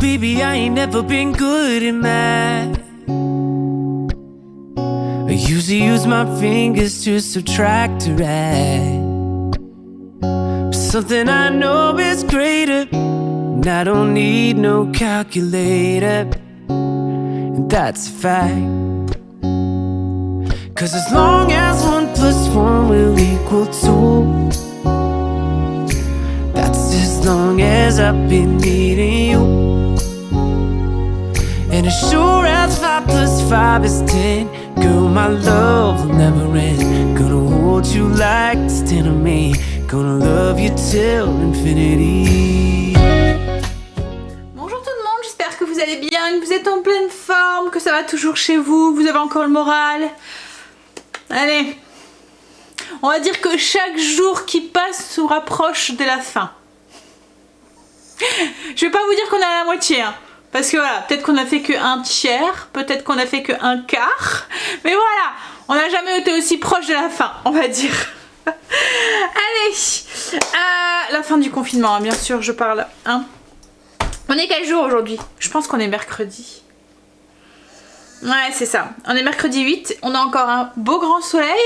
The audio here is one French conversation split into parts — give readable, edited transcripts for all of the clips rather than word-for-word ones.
Baby, I ain't never been good in math. I usually use my fingers to subtract or add. But something I know is greater, and I don't need no calculator, and that's a fact. 'Cause as long as 1 + 1 will equal 2, that's as long as I've been needing you. And as sure as 5 + 5 is 10, girl, my love will never end. Gonna hold you like it's 10 of me. Gonna love you till infinity. Bonjour tout le monde, j'espère que vous allez bien, que vous êtes en pleine forme, que ça va toujours chez vous, vous avez encore le moral. Allez, on va dire que chaque jour qui passe se rapproche de la fin. Je vais pas vous dire qu'on est à la moitié, hein. Parce que voilà, peut-être qu'on a fait que un tiers, peut-être qu'on a fait que un quart, mais voilà, on n'a jamais été aussi proche de la fin, on va dire. Allez, la fin du confinement, hein, bien sûr, je parle. Hein. On est quel jour aujourd'hui? Je pense qu'on est mercredi. Ouais, c'est ça. On est mercredi 8, on a encore un beau grand soleil.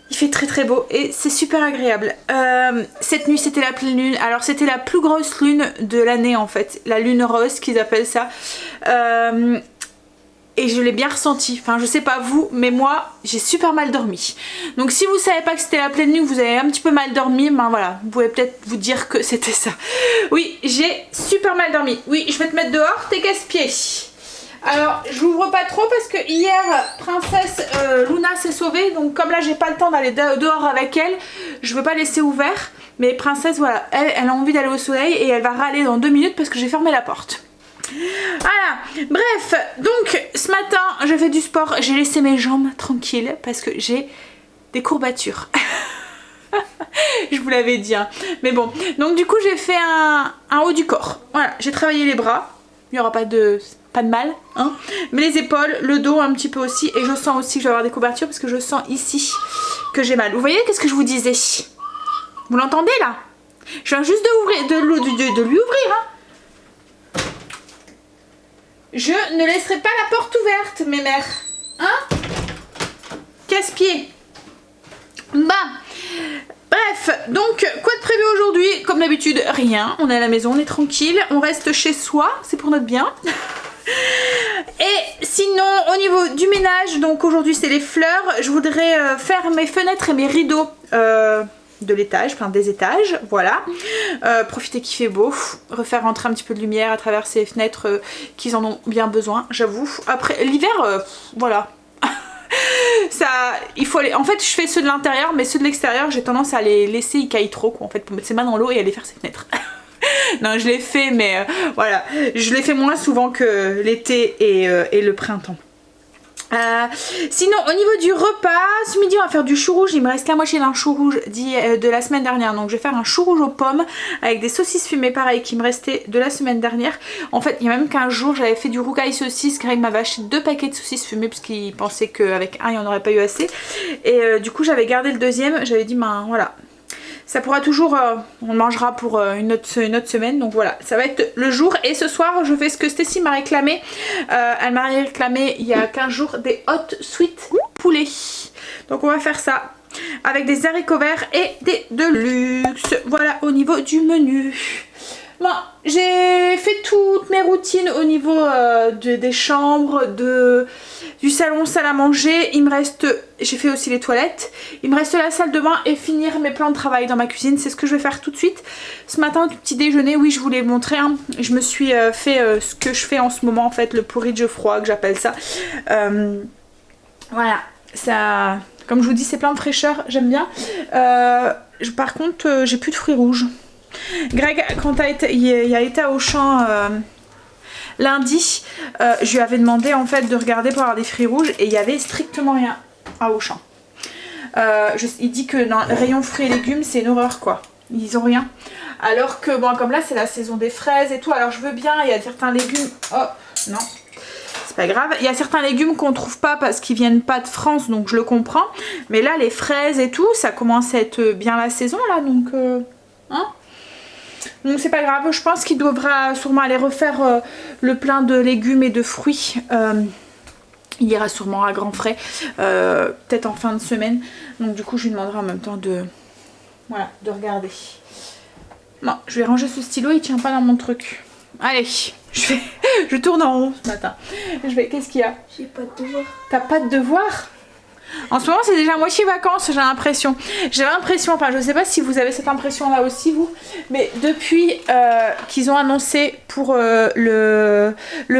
Il fait très très beau et c'est super agréable. Cette nuit c'était la pleine lune. Alors c'était la plus grosse lune de l'année en fait. La lune rose qu'ils appellent ça. Et je l'ai bien ressenti. Enfin je sais pas vous, mais moi j'ai super mal dormi. Donc si vous savez pas que c'était la pleine lune, que vous avez un petit peu mal dormi, ben voilà, vous pouvez peut-être vous dire que c'était ça. Oui, j'ai super mal dormi. Oui, je vais te mettre dehors, tes casse-pieds. Alors j'ouvre pas trop parce que hier princesse Luna s'est sauvée, donc comme là j'ai pas le temps d'aller dehors avec elle, je veux pas laisser ouvert, mais princesse voilà, elle a envie d'aller au soleil et elle va râler dans 2 minutes parce que j'ai fermé la porte. Voilà, bref, donc ce matin je fais du sport, j'ai laissé mes jambes tranquilles parce que j'ai des courbatures. Je vous l'avais dit hein. Mais bon, donc du coup j'ai fait un haut du corps, voilà, j'ai travaillé les bras, il n'y aura pas de mal, hein, mais les épaules, le dos un petit peu aussi, et je sens aussi que je vais avoir des couvertures parce que je sens ici que j'ai mal. Vous voyez qu'est-ce que je vous disais? Vous l'entendez là? Je viens juste de lui ouvrir. Hein. Je ne laisserai pas la porte ouverte, mes mères. Hein? Casse-pied. Bah. Bref, donc quoi de prévu aujourd'hui? Comme d'habitude, rien. On est à la maison, on est tranquille. On reste chez soi, c'est pour notre bien. Et sinon au niveau du ménage, donc aujourd'hui c'est les fleurs, je voudrais faire mes fenêtres et mes rideaux de l'étage, enfin des étages, voilà, profiter qu'il fait beau, refaire rentrer un petit peu de lumière à travers ces fenêtres qu'ils en ont bien besoin, j'avoue. Après l'hiver, voilà. Ça, il faut aller... En fait je fais ceux de l'intérieur, mais ceux de l'extérieur j'ai tendance à les laisser, ils caillent trop quoi, en fait, pour mettre ses mains dans l'eau et aller faire ses fenêtres. Non, je l'ai fait, mais voilà, je l'ai fait moins souvent que l'été et le printemps. Sinon, au niveau du repas, ce midi on va faire du chou rouge. Il me reste la moitié d'un chou rouge de la semaine dernière, donc je vais faire un chou rouge aux pommes avec des saucisses fumées, pareil, qui me restaient de la semaine dernière. En fait, il y a même 15 jours, j'avais fait du rougail saucisse. Greg m'avait acheté 2 paquets de saucisses fumées parce qu'il pensait qu'avec un il n'y en aurait pas eu assez. Et du coup, j'avais gardé le deuxième. J'avais dit, ben voilà. Ça pourra toujours, on le mangera pour une autre semaine, donc voilà, ça va être le jour. Et ce soir, je fais ce que Stécie m'a réclamé. Elle m'a réclamé il y a 15 jours des hot sweet poulet. Donc on va faire ça avec des haricots verts et des deluxe. Voilà au niveau du menu. Bon, j'ai fait toutes mes routines au niveau des chambres, du salon, salle à manger. Il me reste, j'ai fait aussi les toilettes. Il me reste la salle de bain et finir mes plans de travail dans ma cuisine. C'est ce que je vais faire tout de suite. Ce matin, au petit déjeuner, oui, je voulais vous montrer. Hein. Je me suis fait ce que je fais en ce moment, en fait, le porridge froid, que j'appelle ça. Voilà, ça... Comme je vous dis, c'est plein de fraîcheur, j'aime bien. Par contre, j'ai plus de fruits rouges. Greg, quand il a été à Auchan lundi, je lui avais demandé en fait de regarder pour avoir des fruits rouges et il y avait strictement rien à Auchan. Il dit que dans le rayon fruits et légumes c'est une horreur quoi, ils ont rien. Alors que bon, comme là c'est la saison des fraises et tout, alors je veux bien, il y a certains légumes, oh non, c'est pas grave, il y a certains légumes qu'on trouve pas parce qu'ils viennent pas de France, donc je le comprends, mais là les fraises et tout, ça commence à être bien la saison là, donc hein. Donc c'est pas grave, je pense qu'il devra sûrement aller refaire le plein de légumes et de fruits. Il ira sûrement à grands frais, peut-être en fin de semaine. Donc du coup je lui demanderai en même temps de, voilà, de regarder. Bon, je vais ranger ce stylo, il tient pas dans mon truc. Allez, je tourne en rond ce matin. Qu'est-ce qu'il y a? J'ai pas de devoir. T'as pas de devoir? En ce moment c'est déjà moitié vacances, j'ai l'impression. J'ai l'impression, enfin je sais pas si vous avez cette impression là aussi vous, mais depuis qu'ils ont annoncé pour le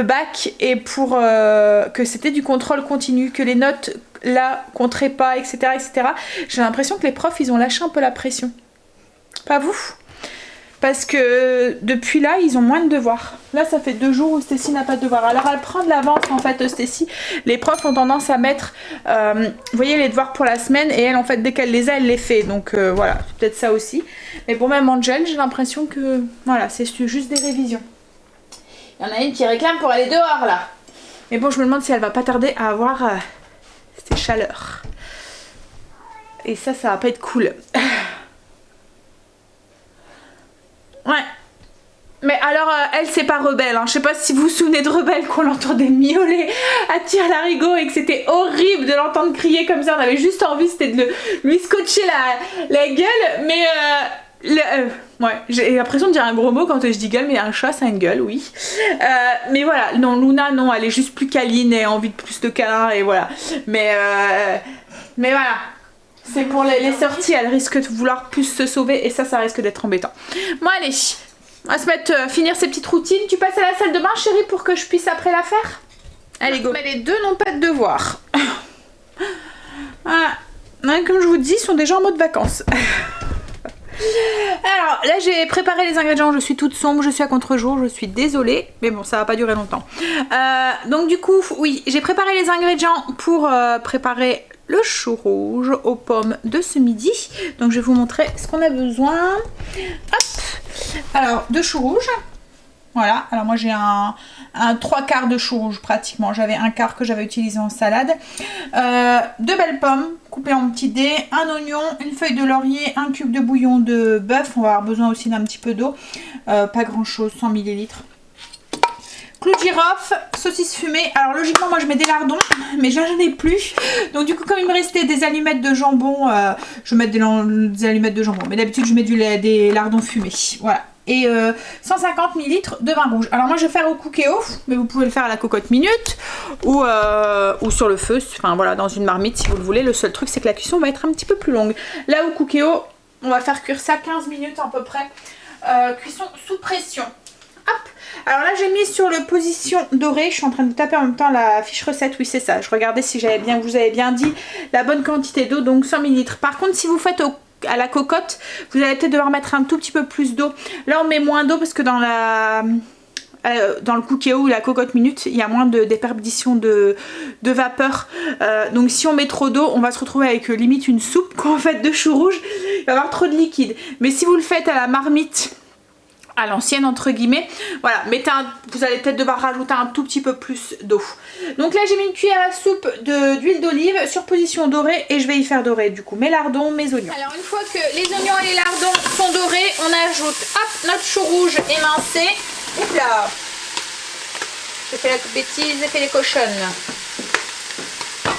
bac et pour que c'était du contrôle continu, que les notes là compteraient pas, etc. etc. j'ai l'impression que les profs ils ont lâché un peu la pression. Pas vous? Parce que depuis là, ils ont moins de devoirs. Là, ça fait 2 jours où Stécie n'a pas de devoirs. Alors, elle prend de l'avance en fait, Stécie. Les profs ont tendance à mettre, vous voyez, les devoirs pour la semaine. Et elle, en fait, dès qu'elle les a, elle les fait. Donc voilà, c'est peut-être ça aussi. Mais pour même Angel, j'ai l'impression que, voilà, c'est juste des révisions. Il y en a une qui réclame pour aller dehors, là. Mais bon, je me demande si elle va pas tarder à avoir ces chaleurs. Et ça va pas être cool. Ouais. Mais alors, elle, c'est pas Rebelle. Hein. Je sais pas si vous vous souvenez de Rebelle, qu'on l'entendait miauler à tire-larigot et que c'était horrible de l'entendre crier comme ça. On avait juste envie, c'était de lui scotcher la gueule. Mais, ouais, j'ai l'impression de dire un gros mot quand je dis gueule, mais un chat, ça a une gueule, oui. Mais voilà, non, Luna, non, elle est juste plus câline et a envie de plus de câlins et voilà. Mais voilà. C'est pour les sorties, elle risque de vouloir plus se sauver et ça risque d'être embêtant. Bon allez, on va se mettre, finir ces petites routines. Tu passes à la salle de bain chérie pour que je puisse après la faire? Allez go. Mais les deux n'ont pas de devoir. Voilà. Comme je vous dis, ils sont déjà en mode vacances. Alors là j'ai préparé les ingrédients, je suis toute sombre, je suis à contre-jour, je suis désolée, mais bon ça va pas durer longtemps. Donc du coup oui, j'ai préparé les ingrédients pour préparer le chou rouge aux pommes de ce midi. Donc je vais vous montrer ce qu'on a besoin. Hop. Alors de chou rouge. Voilà, alors moi j'ai un 3/4 de chou rouge pratiquement. J'avais un quart que j'avais utilisé en salade. 2 belles pommes coupées en petits dés, un oignon, une feuille de laurier, un cube de bouillon de bœuf. On va avoir besoin aussi d'un petit peu d'eau. Pas grand chose, 100 ml. Clou de girofle, saucisse fumée. Alors logiquement moi je mets des lardons, mais j'en ai plus. Donc du coup comme il me restait des allumettes de jambon, je vais mettre des allumettes de jambon. Mais d'habitude je mets des lardons fumés. Voilà. Et 150 ml de vin rouge. Alors moi je vais faire au cookéo, mais vous pouvez le faire à la cocotte minute ou sur le feu, enfin voilà, dans une marmite si vous le voulez. Le seul truc c'est que la cuisson va être un petit peu plus longue. Là au cookéo, on va faire cuire ça 15 minutes à peu près. Cuisson sous pression. Hop. Alors là j'ai mis sur le position dorée, je suis en train de taper en même temps la fiche recette, oui c'est ça. Je regardais si vous avez bien dit la bonne quantité d'eau, donc 100 ml. Par contre si vous faites à la cocotte, vous allez peut-être devoir mettre un tout petit peu plus d'eau. Là on met moins d'eau parce que dans le cookéo ou la cocotte minute, il y a moins de déperdition de vapeur. Donc si on met trop d'eau, on va se retrouver avec limite une soupe qu'on fait de chou rouge. Il va y avoir trop de liquide. Mais si vous le faites à la marmite, à l'ancienne entre guillemets, voilà, vous allez peut-être devoir rajouter un tout petit peu plus d'eau. Donc là j'ai mis une cuillère à soupe d'huile d'olive sur position dorée et je vais y faire dorer du coup mes lardons, mes oignons. Alors une fois que les oignons et les lardons sont dorés, on ajoute hop notre chou rouge émincé. Hop là, j'ai fait la bêtise, j'ai fait les cochonnes.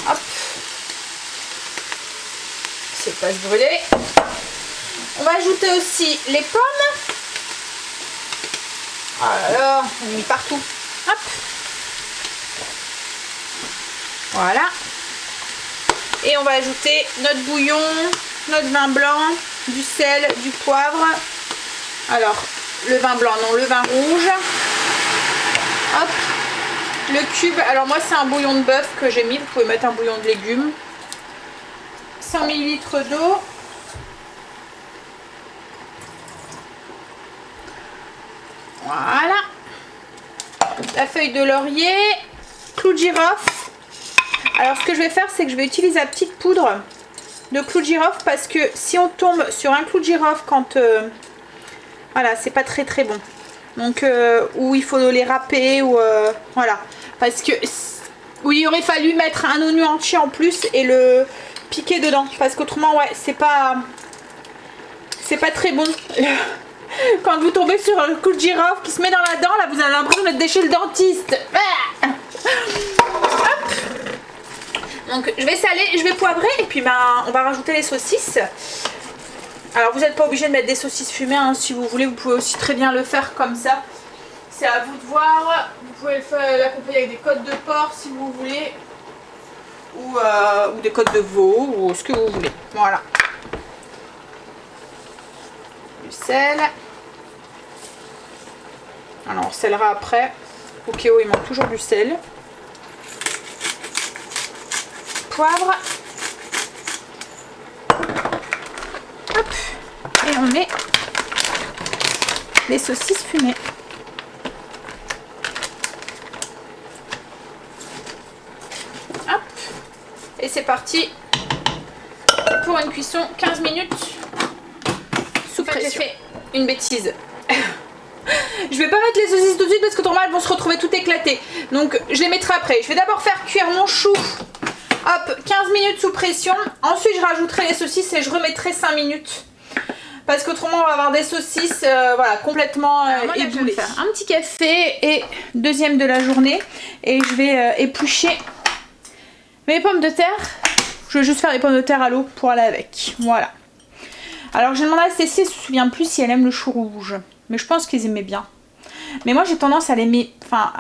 Hop, c'est pas se brûler. On va ajouter aussi les pommes. Oh là là, on a mis partout. Hop. Voilà. Et on va ajouter notre bouillon, notre vin blanc, du sel, du poivre. Alors, le vin blanc, non, le vin rouge. Hop. Le cube, alors moi c'est un bouillon de bœuf que j'ai mis. Vous pouvez mettre un bouillon de légumes. 100 ml d'eau. Voilà, la feuille de laurier, clou de girofle. Alors ce que je vais faire c'est que je vais utiliser la petite poudre de clou de girofle parce que si on tombe sur un clou de girofle quand voilà, c'est pas très très bon. Donc où il faut les râper ou voilà, parce que oui, il aurait fallu mettre un oignon entier en plus et le piquer dedans parce qu'autrement ouais, c'est pas très bon. Quand vous tombez sur le coup de girofle qui se met dans la dent, là vous avez l'impression d'être chez le dentiste. Ah. Hop. Donc je vais saler, je vais poivrer et puis on va rajouter les saucisses. Alors vous n'êtes pas obligé de mettre des saucisses fumées, hein. Si vous voulez vous pouvez aussi très bien le faire comme ça. C'est à vous de voir. Vous pouvez l'accompagner avec des côtes de porc si vous voulez. Ou des côtes de veau ou ce que vous voulez. Voilà. Du sel. Alors on scellera après. Au cas où il manque toujours du sel. Poivre. Hop. Et on met les saucisses fumées. Hop. Et c'est parti pour une cuisson 15 minutes sous pression. J'ai fait une bêtise. Je vais pas mettre les saucisses tout de suite parce que autrement elles vont se retrouver toutes éclatées. Donc je les mettrai après. Je vais d'abord faire cuire mon chou. Hop, 15 minutes sous pression. Ensuite je rajouterai les saucisses et je remettrai 5 minutes. Parce qu'autrement on va avoir des saucisses voilà, complètement éboulées. Je vais faire un petit café et deuxième de la journée. Et je vais éplucher mes pommes de terre. Je vais juste faire les pommes de terre à l'eau pour aller avec. Voilà. Alors j'ai demandé à Cécile, je me souviens plus si elle aime le chou rouge. Mais je pense qu'ils aimaient bien. Mais moi j'ai tendance à l'aimer. Enfin,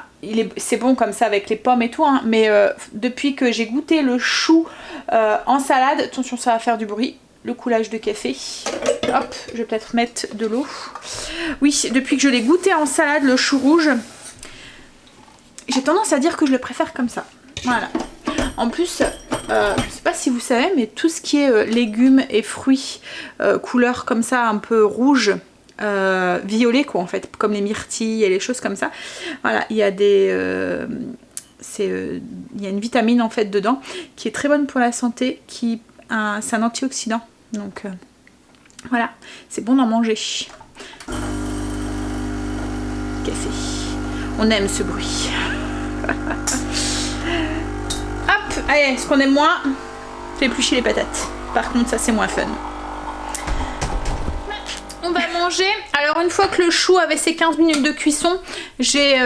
c'est bon comme ça avec les pommes et tout. Hein, mais depuis que j'ai goûté le chou en salade, attention ça va faire du bruit. Le coulage de café. Hop, je vais peut-être mettre de l'eau. Oui, depuis que je l'ai goûté en salade, le chou rouge, j'ai tendance à dire que je le préfère comme ça. Voilà. En plus, je sais pas si vous savez, mais tout ce qui est légumes et fruits, couleur comme ça, un peu rouge, violet quoi en fait, comme les myrtilles et les choses comme ça. Voilà, il y a des... il y a une vitamine en fait dedans qui est très bonne pour la santé, c'est un antioxydant. Donc voilà, c'est bon d'en manger. Café. On aime ce bruit. Hop, allez, ce qu'on aime moins, c'est éplucher les patates. Par contre, ça c'est moins fun. On va manger. Alors une fois que le chou avait ses 15 minutes de cuisson, j'ai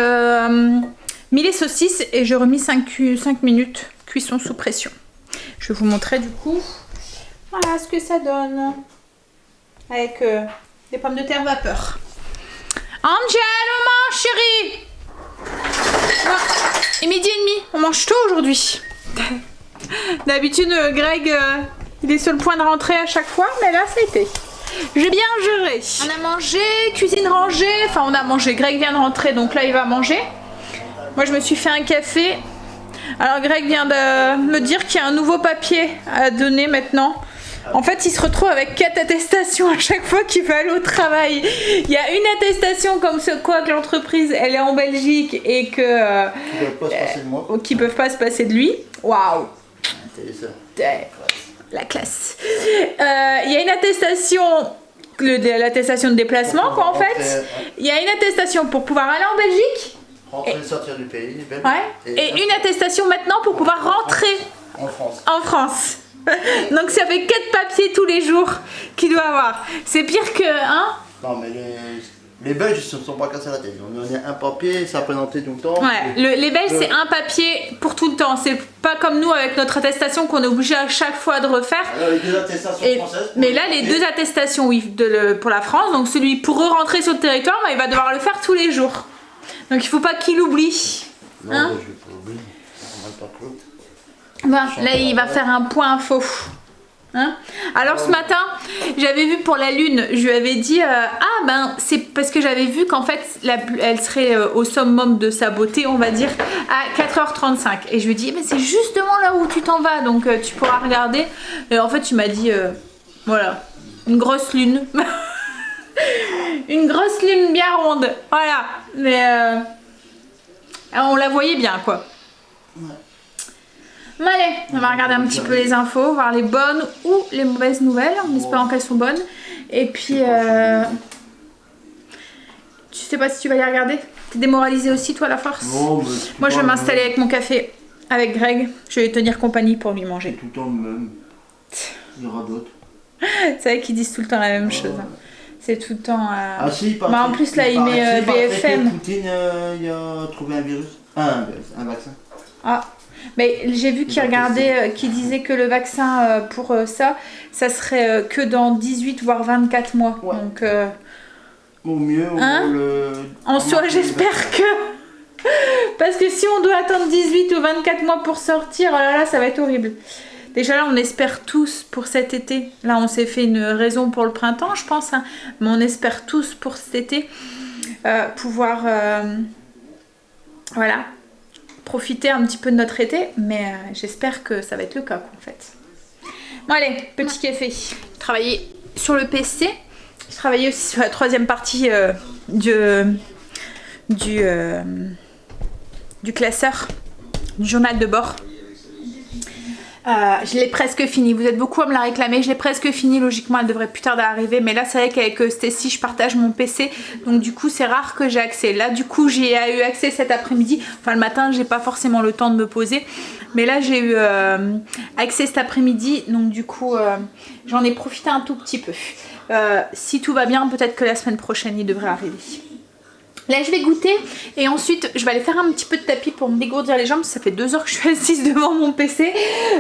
mis les saucisses et j'ai remis 5 minutes cuisson sous pression. Je vais vous montrer du coup. Voilà ce que ça donne. Avec des pommes de terre vapeur. Angel, on mange chérie. Et midi et demi, on mange tôt aujourd'hui. D'habitude Greg il est sur le point de rentrer à chaque fois, mais là ça a été. J'ai bien géré. On a mangé, cuisine rangée. Enfin on a mangé, Greg vient de rentrer donc là il va manger. Moi je me suis fait un café. Alors Greg vient de me dire qu'il y a un nouveau papier à donner maintenant. En fait il se retrouve avec 4 attestations à chaque fois qu'il va aller au travail. Il y a une attestation comme quoi que l'entreprise elle est en Belgique et que qui peuvent pas se passer de lui. Waouh. La classe. Il y a une attestation, l'attestation de déplacement quoi en fait. Il y a une attestation pour pouvoir aller en Belgique. Rentrer et sortir du pays. Ouais. Et une attestation maintenant pour pouvoir rentrer en France. Donc ça fait 4 papiers tous les jours qu'il doit avoir. C'est pire que... Hein. Non mais les Belges ils se sont pas cassés la tête. On a un papier, ça présenté tout le temps. Ouais, les Belges c'est un papier pour tout le temps. C'est pas comme nous avec notre attestation qu'on est obligé à chaque fois de refaire. Alors, les 2 attestations françaises. Mais là les 2 attestations oui, pour la France. Donc celui pour rentrer sur le territoire, il va devoir le faire tous les jours. Donc il faut pas qu'il oublie. Non, hein, je vais pas oublier. bon, là il va faire un point info. Hein, alors ce matin j'avais vu pour la lune, je lui avais dit ah ben c'est parce que j'avais vu qu'en fait elle serait au summum de sa beauté on va dire à 4h35 et je lui ai dit mais c'est justement là où tu t'en vas donc tu pourras regarder et en fait tu m'as dit voilà une grosse lune. Une grosse lune bien ronde, voilà, mais on la voyait bien quoi. Ouais. Allez, on va regarder un petit peu les infos, voir les bonnes ou les mauvaises nouvelles, en espérant qu'elles sont bonnes. Et puis, tu sais pas si tu vas les regarder? T'es démoralisé aussi toi à la force? Non, moi je vais m'installer avec mon café, avec Greg, je vais lui tenir compagnie pour lui manger. Tout le temps le même, il y aura d'autres. C'est vrai qu'ils disent tout le temps la même chose. Hein. C'est tout le temps... Ah si, il paraît Bah, en plus, là, il met il paraît BFM. que Poutine, il a trouvé un virus. Ah, un vaccin. Ah, mais j'ai vu qu'il regardait, qu'il disait que le vaccin pour ça serait que dans 18 voire 24 mois. Ouais. Donc, Au mieux, hein, en soi, j'espère que... Parce que si on doit attendre 18 ou 24 mois pour sortir, oh là là, ça va être horrible. Déjà là, on espère tous pour cet été. Là, on s'est fait une raison pour le printemps, je pense. Hein, mais on espère tous pour cet été pouvoir... voilà. Profiter un petit peu de notre été, mais j'espère que ça va être le cas en fait. Bon allez, petit café. J'ai travaillé sur le PC, j'ai travaillé aussi sur la troisième partie du classeur, du journal de bord. Je l'ai presque fini, vous êtes beaucoup à me la réclamer, je l'ai presque fini, logiquement elle devrait plus tarder à arriver, mais là c'est vrai qu'avec Stacy je partage mon PC, donc du coup c'est rare que j'ai accès. Là du coup j'ai eu accès cet après-midi, enfin le matin j'ai pas forcément le temps de me poser, mais là j'ai eu accès cet après-midi, donc du coup j'en ai profité un tout petit peu. Si tout va bien, peut-être que la semaine prochaine il devrait arriver. Là je vais goûter et ensuite je vais aller faire un petit peu de tapis pour me dégourdir les jambes. Ça fait 2 heures que je suis assise devant mon PC,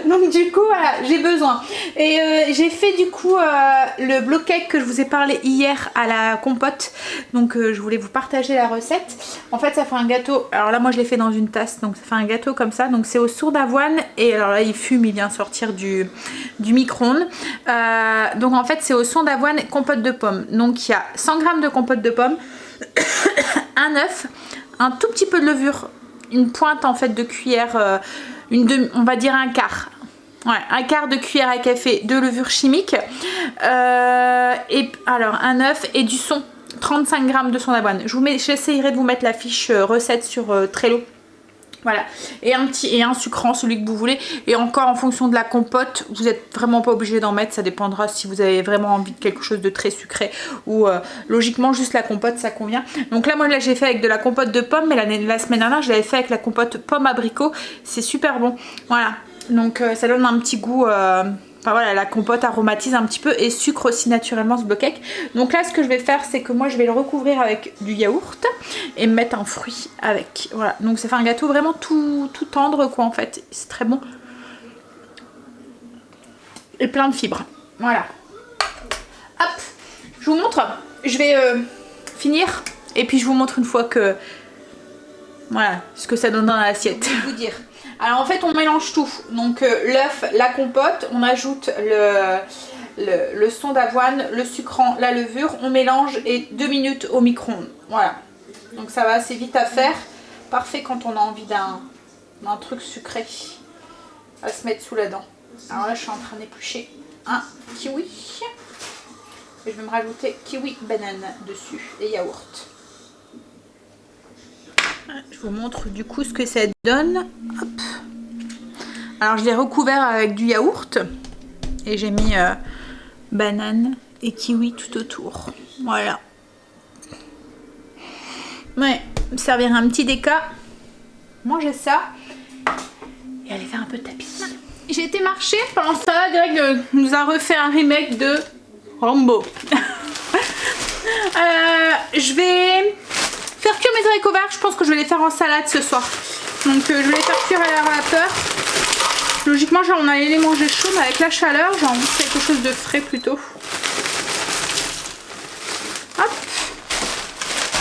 donc du coup voilà, j'ai besoin. Et j'ai fait du coup le block cake que je vous ai parlé hier à la compote. Donc je voulais vous partager la recette. En fait ça fait un gâteau, alors là moi je l'ai fait dans une tasse, donc ça fait un gâteau comme ça. Donc c'est au sourd d'avoine et alors là il fume, il vient sortir du micro-ondes. Donc en fait c'est au sourd d'avoine et compote de pommes. Donc il y a 100 g de compote de pommes, un œuf, un tout petit peu de levure, une pointe en fait de cuillère, on va dire un quart. Ouais, un quart de cuillère à café de levure chimique, et alors un œuf et du son, 35 g de son d'avoine. J'essayerai de vous mettre la fiche recette sur Trello. Voilà, et un sucrant, celui que vous voulez. Et encore en fonction de la compote, vous n'êtes vraiment pas obligé d'en mettre, ça dépendra si vous avez vraiment envie de quelque chose de très sucré ou logiquement juste la compote ça convient. Donc là moi j'ai fait avec de la compote de pommes, mais la semaine dernière je l'avais fait avec la compote pomme abricot, c'est super bon. Voilà, donc ça donne un petit goût... Enfin voilà, la compote aromatise un petit peu et sucre aussi naturellement ce block cake. Donc là ce que je vais faire c'est que moi je vais le recouvrir avec du yaourt et mettre un fruit avec. Voilà, donc ça fait un gâteau vraiment tout tendre quoi en fait. C'est très bon. Et plein de fibres. Voilà. Hop, je vous montre. Je vais finir et puis je vous montre une fois que... Voilà, ce que ça donne dans l'assiette. Je vais vous dire. Alors en fait on mélange tout, donc l'œuf, la compote, on ajoute le son d'avoine, le sucrant, la levure, on mélange et 2 minutes au micro-ondes. Voilà, donc ça va assez vite à faire, parfait quand on a envie d'un truc sucré à se mettre sous la dent. Alors là je suis en train d'éplucher un kiwi, et je vais me rajouter kiwi banane dessus et yaourt. Je vous montre du coup ce que ça donne. Hop. Alors je l'ai recouvert avec du yaourt et j'ai mis banane et kiwi tout autour. Voilà. Ouais, me servir un petit déca, manger ça et aller faire un peu de tapis. J'ai été marcher, pendant ce temps-là Greg nous a refait un remake de Rambo. Je vais faire cuire mes haricots verts, je pense que je vais les faire en salade ce soir. Donc je vais les faire cuire à l'air vapeur. Logiquement on allait les manger chauds, mais avec la chaleur j'ai envie de quelque chose de frais plutôt. Hop.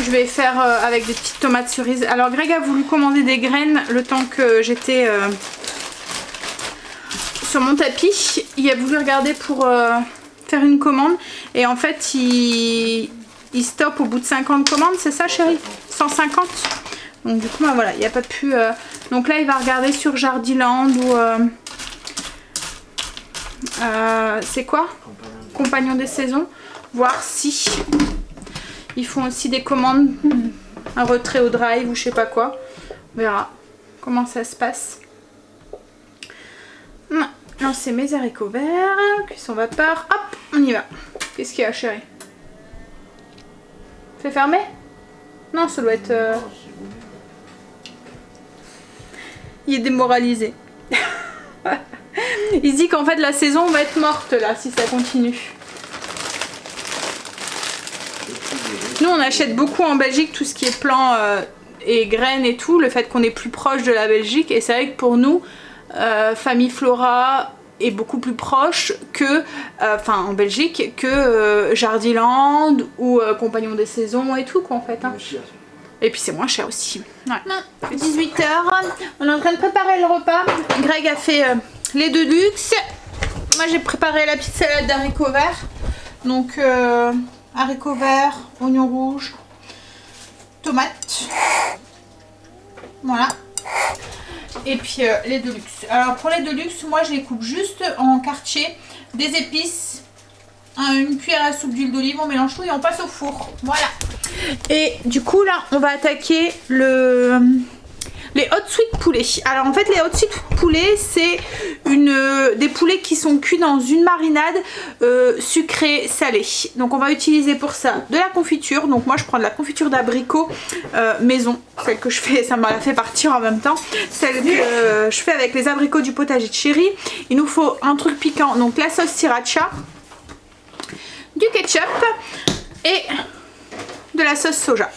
Je vais faire avec des petites tomates cerises. Alors Greg a voulu commander des graines le temps que j'étais sur mon tapis. Il a voulu regarder pour faire une commande et en fait il stoppe au bout de 50 commandes, c'est ça chérie? 150. Donc du coup bah, voilà, il n'y a pas pu... Donc là il va regarder sur Jardiland ou... c'est quoi? Compagnon des saisons. Voir si ils font aussi des commandes, un retrait au drive ou je sais pas quoi. On verra comment ça se passe. Lancer mes haricots verts, cuisson vapeur, hop, on y va. Qu'est-ce qu'il y a chérie? C'est fermé? Non, ça doit être... Il est démoralisé. Il se dit qu'en fait la saison va être morte là si ça continue. Nous on achète beaucoup en Belgique tout ce qui est plants et graines et tout, le fait qu'on est plus proche de la Belgique, et c'est vrai que pour nous, Famille Flora est beaucoup plus proche que, enfin en Belgique, que Jardiland ou Compagnon des Saisons et tout quoi en fait. Hein. Et puis c'est moins cher aussi. Ouais. 18h, on est en train de préparer le repas. Greg a fait les deux luxe. Moi j'ai préparé la petite salade d'haricots verts. Donc haricots verts, oignons rouges, tomates. Voilà. Et puis les Deluxe. Alors pour les Deluxe, moi je les coupe juste en quartier, des épices, une cuillère à soupe d'huile d'olive, on mélange tout et on passe au four. Voilà. Et du coup là, on va attaquer les hot sweet poulets. Alors en fait les hot sweet poulets c'est des poulets qui sont cuits dans une marinade sucrée salée. Donc on va utiliser pour ça de la confiture. Donc moi je prends de la confiture d'abricot maison, celle que je fais, ça m'a fait partir en même temps, celle que je fais avec les abricots du potager de chéri. Il nous faut un truc piquant, donc la sauce sriracha, du ketchup et de la sauce soja.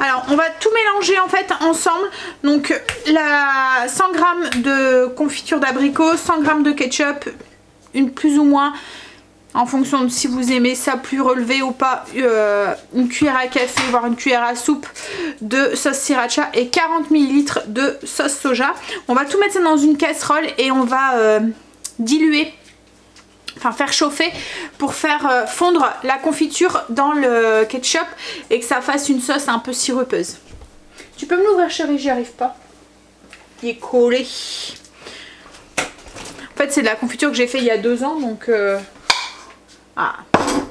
Alors on va tout mélanger en fait ensemble, donc 100 g de confiture d'abricot, 100 g de ketchup, une plus ou moins en fonction de si vous aimez ça plus relevé ou pas, une cuillère à café voire une cuillère à soupe de sauce sriracha et 40 ml de sauce soja. On va tout mettre ça dans une casserole et on va diluer, enfin faire chauffer pour faire fondre la confiture dans le ketchup et que ça fasse une sauce un peu sirupeuse. Tu peux me l'ouvrir chérie, j'y arrive pas. Il est collé. En fait c'est de la confiture que j'ai fait il y a 2 ans donc ah,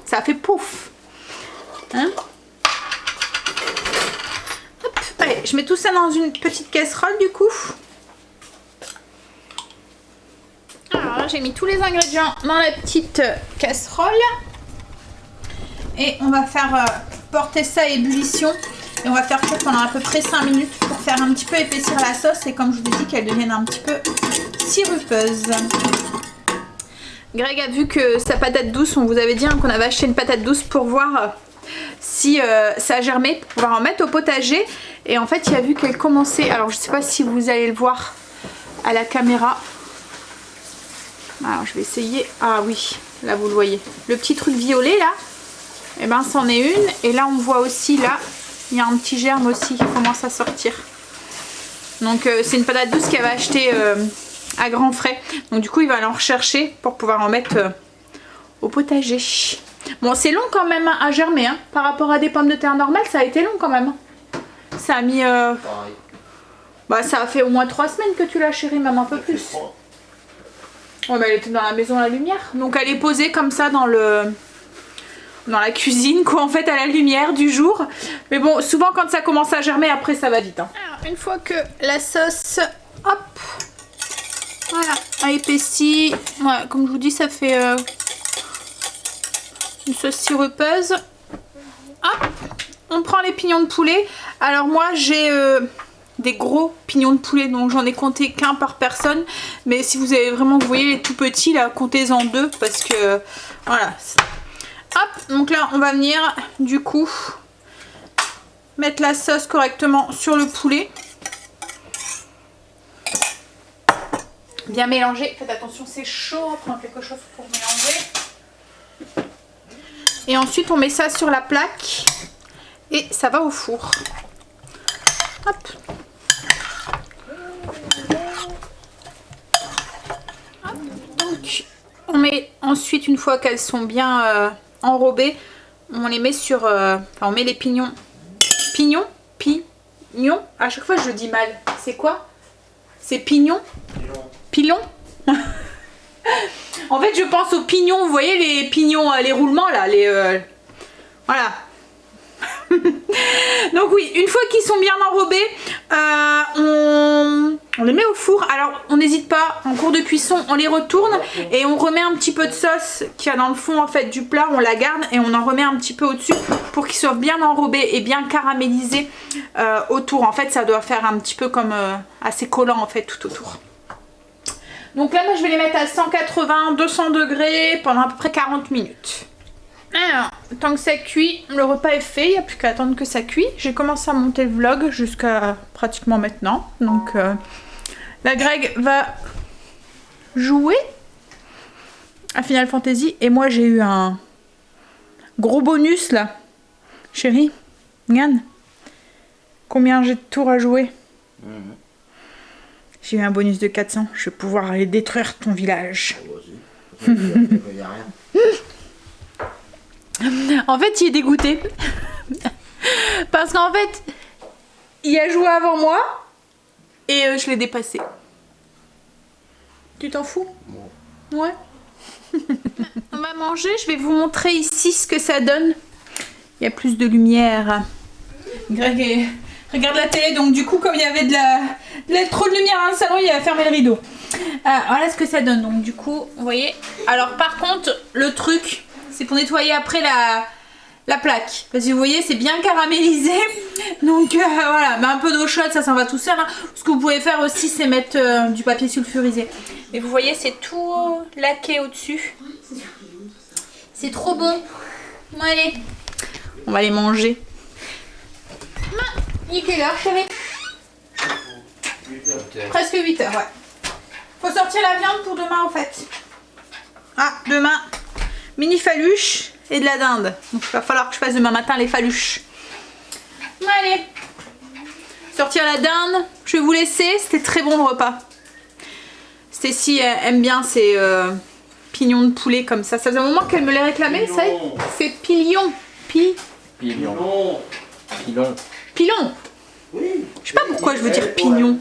ça fait pouf. Hein? Hop, allez, je mets tout ça dans une petite casserole du coup. Alors là j'ai mis tous les ingrédients dans la petite casserole et on va faire porter ça à ébullition et on va faire cuire pendant à peu près 5 minutes pour faire un petit peu épaissir la sauce et comme je vous ai dit qu'elle devienne un petit peu sirupeuse. Greg a vu que sa patate douce, on vous avait dit qu'on avait acheté une patate douce pour voir si ça germait pour pouvoir en mettre au potager et en fait il a vu qu'elle commençait, alors je sais pas si vous allez le voir à la caméra. Alors je vais essayer, ah oui, là vous le voyez, le petit truc violet là, et ben c'en est une, et là on voit aussi là, il y a un petit germe aussi qui commence à sortir. Donc c'est une patate douce qu'elle va acheter à grands frais, donc du coup il va aller en rechercher pour pouvoir en mettre au potager. Bon c'est long quand même à germer, hein. Par rapport à des pommes de terre normales ça a été long quand même. Ça a mis, bah ça a fait au moins 3 semaines que tu l'as chérie, même un peu plus. Ouais, mais elle était dans la maison à la lumière. Donc elle est posée comme ça dans la cuisine quoi en fait à la lumière du jour. Mais bon souvent quand ça commence à germer après ça va vite. Hein. Alors, une fois que la sauce hop voilà a épaissi, ouais, comme je vous dis ça fait une sauce sirupeuse. Hop, on prend les pignons de poulet. Alors moi j'ai des gros pignons de poulet donc j'en ai compté qu'un par personne, mais si vous avez vraiment, vous voyez les tout petits là, comptez-en 2 parce que voilà. Hop, donc là on va venir du coup mettre la sauce correctement sur le poulet, bien mélanger, faites attention c'est chaud, on prend quelque chose pour mélanger et ensuite on met ça sur la plaque et ça va au four. Hop. Donc on met ensuite, une fois qu'elles sont bien enrobées, on les met sur enfin, on met les pignons, à chaque fois je le dis mal, c'est quoi? C'est pignon? Pilon. En fait je pense aux pignons, vous voyez les pignons, les roulements là, les voilà. Donc oui, une fois qu'ils sont bien enrobés, on les met au four. Alors on n'hésite pas, en cours de cuisson on les retourne et on remet un petit peu de sauce qu'il y a dans le fond en fait du plat, on la garde et on en remet un petit peu au dessus pour qu'ils soient bien enrobés et bien caramélisés autour. En fait ça doit faire un petit peu comme assez collant en fait tout autour. Donc là moi je vais les mettre à 180-200 degrés pendant à peu près 40 minutes. Alors, tant que ça cuit, le repas est fait, il n'y a plus qu'à attendre que ça cuit. J'ai commencé à monter le vlog jusqu'à pratiquement maintenant. Donc, la Greg va jouer à Final Fantasy. Et moi, j'ai eu un gros bonus là. Chérie, regarde. Combien j'ai de tours à jouer? J'ai eu un bonus de 400. Je vais pouvoir aller détruire ton village. Il y a rien. En fait, il est dégoûté. Parce qu'en fait, il a joué avant moi et je l'ai dépassé. Tu t'en fous? Ouais. On va manger, je vais vous montrer ici ce que ça donne. Il y a plus de lumière. Greg regarde la télé, donc du coup, comme il y avait trop de lumière dans le salon, il a fermé le rideau. Voilà ce que ça donne. Donc du coup, vous voyez. Alors par contre, le truc, c'est pour nettoyer après la plaque. Parce que vous voyez, c'est bien caramélisé. Donc voilà, mais un peu d'eau chaude, ça s'en va tout seul. Hein. Ce que vous pouvez faire aussi, c'est mettre du papier sulfurisé. Mais vous voyez, c'est tout laqué au-dessus. C'est trop bon. Bon, allez, on va les manger. Il est quelle heure, chérie? Presque 8 heures, ouais. Faut sortir la viande pour demain, en fait. Ah, demain, mini faluche et de la dinde. Donc, il va falloir que je fasse demain matin les faluches. Bon, allez. Sortir la dinde. Je vais vous laisser. C'était très bon le repas. Stécie aime bien ces pignons de poulet comme ça. Ça faisait un moment qu'elle me les réclamait, ça y est. C'est pilon. Pilon. Pilon. Pilon. Oui. Je sais pas pourquoi je veux dire pignon.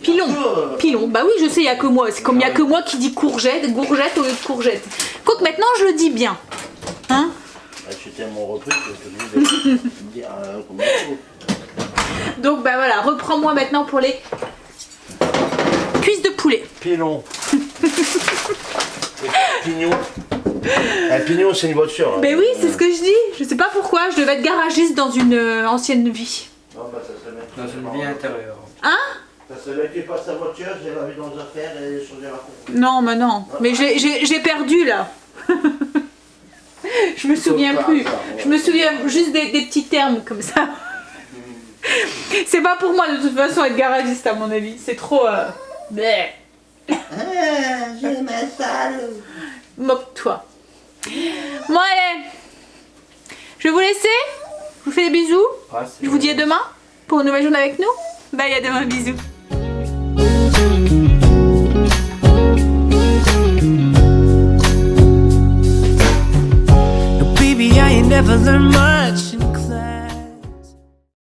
Pilon. Bah oui, je sais, il y a que moi. C'est comme il y a que moi qui dis gourgette au lieu de courgette. Quoique maintenant je le dis bien. Hein? C'était mon repris que je voulais dire comment il faut. Donc bah voilà, reprends-moi maintenant pour les cuisses de poulet. Pilon. Pignon. Un pignon, c'est une voiture. Mais oui, c'est ce que je dis. Je sais pas pourquoi, je devais être garagiste dans une ancienne vie. Non, bah ça se met. Dans une vie intérieure. Hein? Ça se met, tu passes sa voiture, j'ai lavé dans les affaires et changé la coupe. Non, mais non. Mais j'ai perdu là. Je me souviens plus. Je me souviens juste des petits termes comme ça. C'est pas pour moi de toute façon être garagiste à mon avis. C'est trop... bleh. J'ai ma salle. Moque-toi. Bon allez. Je vais vous laisser. Je vous fais des bisous. Je vous dis à demain pour une nouvelle journée avec nous. Bye, à demain, bisous. No, baby, I ain't never learned much.